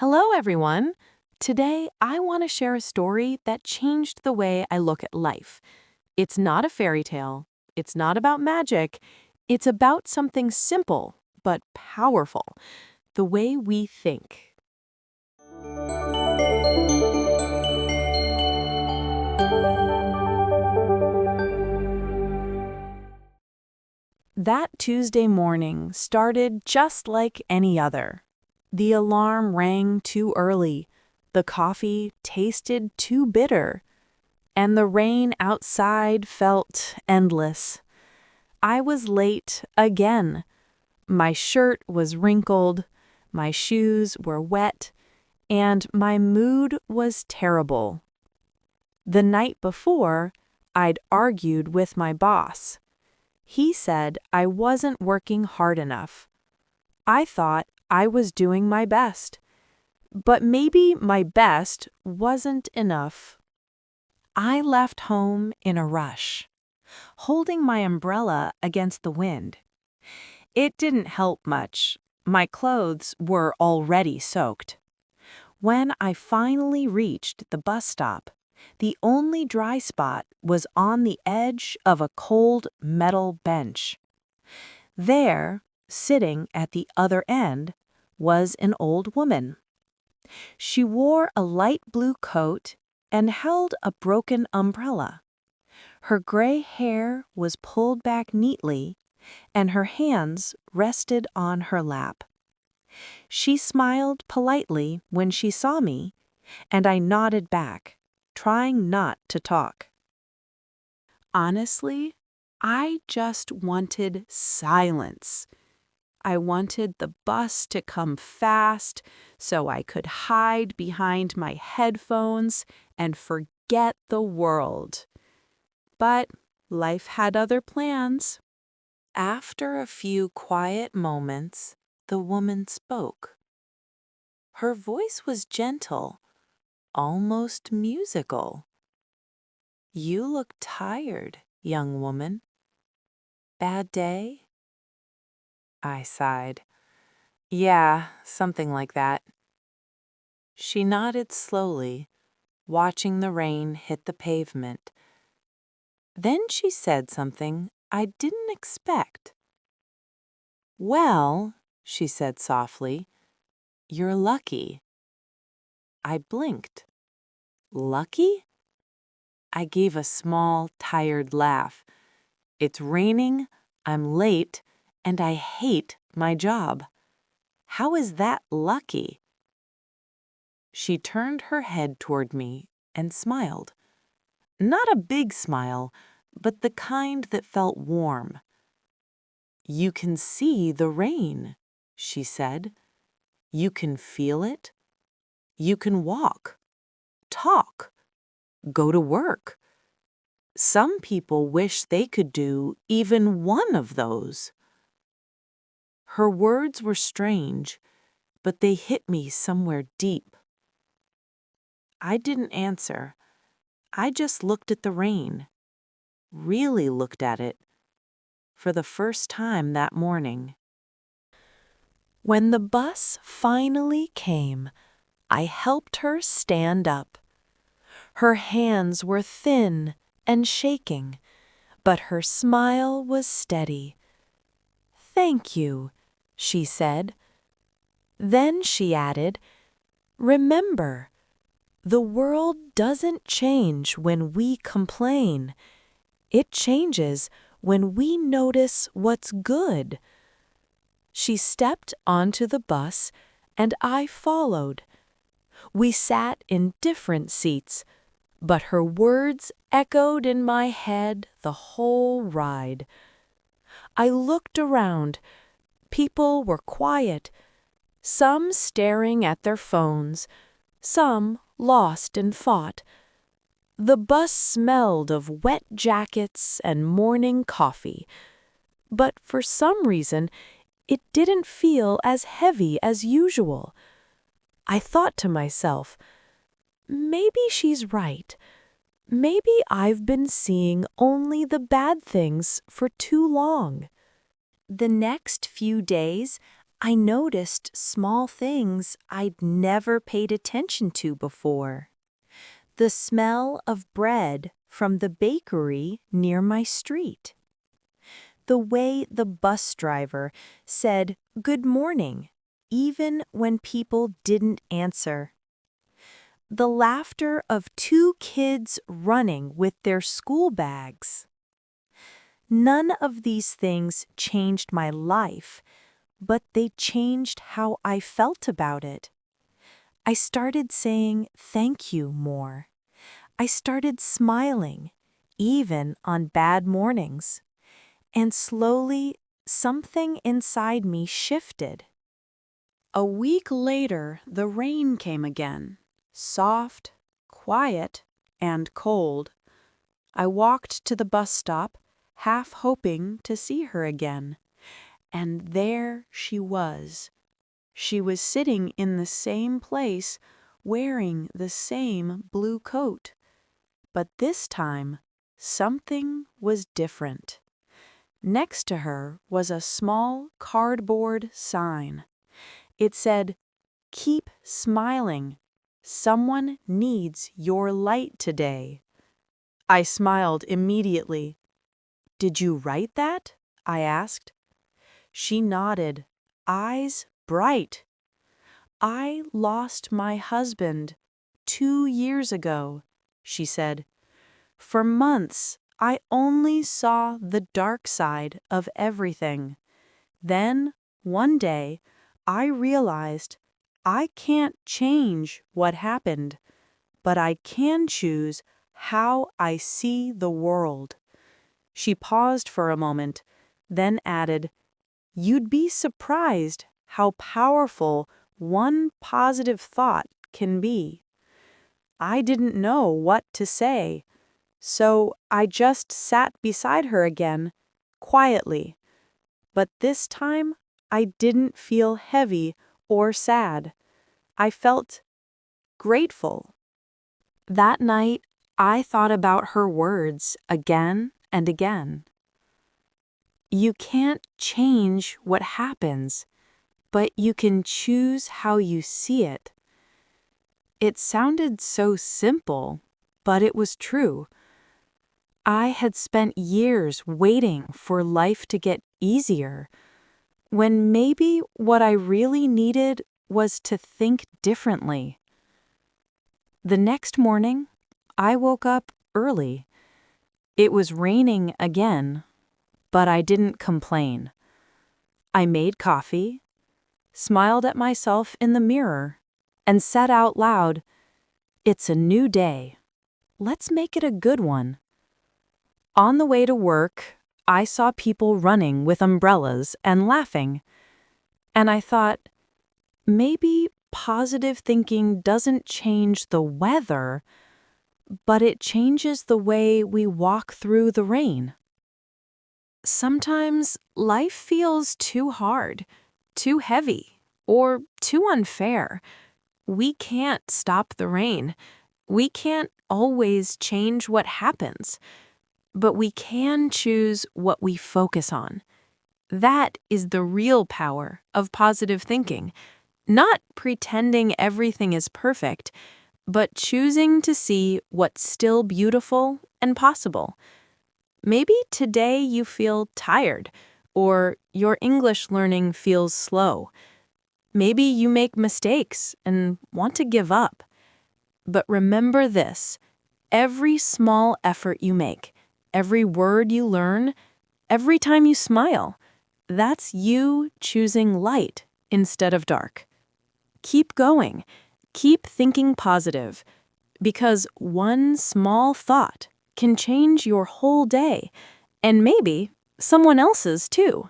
Hello, everyone. Today, I want to share a story that changed the way I look at life. It's not a fairy tale, it's not about magic, it's about something simple but powerful: the way we think. That Tuesday morning started just like any other. The alarm rang too early, the coffee tasted too bitter, and the rain outside felt endless. I was late again. My shirt was wrinkled, my shoes were wet, and my mood was terrible. The night before, I'd argued with my boss. He said I wasn't working hard enough. I thought I was doing my best, but maybe my best wasn't enough. I left home in a rush, holding my umbrella against the wind. It didn't help much. My clothes were already soaked. When I finally reached the bus stop, the only dry spot was on the edge of a cold metal bench. There, sitting at the other end, was an old woman. She wore a light blue coat and held a broken umbrella. Her gray hair was pulled back neatly, and her hands rested on her lap. She smiled politely when she saw me, and I nodded back, trying not to talk. Honestly, I just wanted silence. I wanted the bus to come fast so I could hide behind my headphones and forget the world. But life had other plans. After a few quiet moments, the woman spoke. Her voice was gentle, almost musical. "You look tired, young woman. Bad day?" I sighed. "Yeah, something like that." She nodded slowly, watching the rain hit the pavement. Then she said something I didn't expect. "Well," she said softly, "you're lucky." I blinked. Lucky? I gave a small, tired laugh. It's raining, I'm late, and I hate my job. How is that lucky? She turned her head toward me and smiled. Not a big smile, but the kind that felt warm. "You can see the rain," she said. "You can feel it. You can walk, talk, go to work. Some people wish they could do even one of those." Her words were strange, but they hit me somewhere deep. I didn't answer. I just looked at the rain, really looked at it, for the first time that morning. When the bus finally came, I helped her stand up. Her hands were thin and shaking, but her smile was steady. "Thank you," she said. Then she added, "Remember, the world doesn't change when we complain. It changes when we notice what's good." She stepped onto the bus, and I followed. We sat in different seats, but her words echoed in my head the whole ride. I looked around. People were quiet, some staring at their phones, some lost in thought. The bus smelled of wet jackets and morning coffee, but for some reason, it didn't feel as heavy as usual. I thought to myself, maybe she's right. Maybe I've been seeing only the bad things for too long. The next few days, I noticed small things I'd never paid attention to before. The smell of bread from the bakery near my street. The way the bus driver said good morning, even when people didn't answer. The laughter of two kids running with their school bags. None of these things changed my life, but they changed how I felt about it. I started saying thank you more. I started smiling, even on bad mornings. And slowly, something inside me shifted. A week later, the rain came again, soft, quiet, and cold. I walked to the bus stop, half hoping to see her again. And there she was. She was sitting in the same place, wearing the same blue coat. But this time, something was different. Next to her was a small cardboard sign. It said, "Keep smiling. Someone needs your light today." I smiled immediately. "Did you write that?" I asked. She nodded, eyes bright. "I lost my husband 2 years ago," she said. "For months, I only saw the dark side of everything. Then, one day, I realized I can't change what happened, but I can choose how I see the world." She paused for a moment, then added, "You'd be surprised how powerful one positive thought can be." I didn't know what to say, so I just sat beside her again, quietly. But this time, I didn't feel heavy or sad. I felt grateful. That night, I thought about her words again and again. You can't change what happens, but you can choose how you see it. It sounded so simple, but it was true. I had spent years waiting for life to get easier, when maybe what I really needed was to think differently. The next morning, I woke up early. It was raining again, but I didn't complain. I made coffee, smiled at myself in the mirror, and said out loud, "It's a new day. Let's make it a good one." On the way to work, I saw people running with umbrellas and laughing. And I thought, maybe positive thinking doesn't change the weather, but it changes the way we walk through the rain. Sometimes life feels too hard, too heavy, or too unfair. We can't stop the rain. We can't always change what happens, but we can choose what we focus on. That is the real power of positive thinking. Not pretending everything is perfect, but choosing to see what's still beautiful and possible. Maybe today you feel tired, or your English learning feels slow. Maybe you make mistakes and want to give up. But remember this: every small effort you make, every word you learn, every time you smile, that's you choosing light instead of dark. Keep going. Keep thinking positive, because one small thought can change your whole day, and maybe someone else's too.